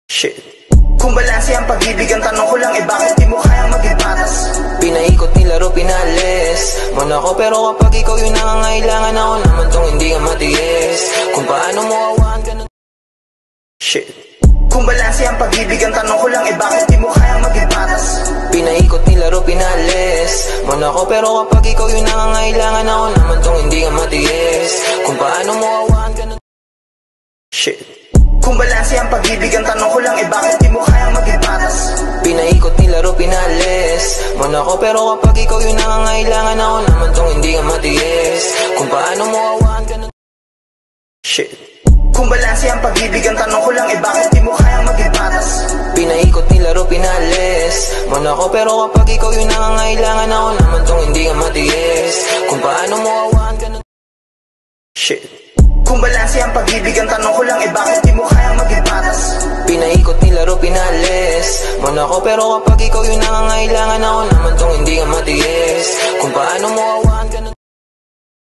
Shit. Kung balanse ang pag-ibig, ang tanong ko lang bakit di mo kayang maging patas? Pinaikot nilaro, pinalis mo na ko, pero kapag ikaw yung nangangailangan, ako naman tong hindi ka matiis. Kung paano mo awaan ka na. Shit. Kung balanse ang pag-ibig, ang tanong ko lang bakit di mo kayang maging patas? Pinaikot nilaro, pinalis mo na ko, pero kapag ikaw yung nangangailangan, ako naman tong hindi ka matiis. Kung paano mo awaan ka na. Shit. Kung balanse ang pag-ibig, ang tanong ko lang bakit di mo kayang maging patas? Pinaikot nilaro, pinalis mo na ko, pero kapag ikaw yung nangangailangan, ako naman tong hindi ka matiis. Kung paano mo awaan ka na. Shit. Kung balanse ang pag-ibig, ang tanong ko lang bakit di mo kayang maging patas? Pinaikot nilaro, pinalis mo na ko, pero kapag ikaw yung nangangailangan, ako naman tong hindi ka matiis. Kung paano mo awaan ka na. Shit. Kung balanse ang pag-ibig, ang tanong ko lang bakit di mo kayang maging patas? Pinaikot nilaro, pinalis mo na ko, pero kapag ikaw yung nangangailangan, ako naman tong hindi ka matiis.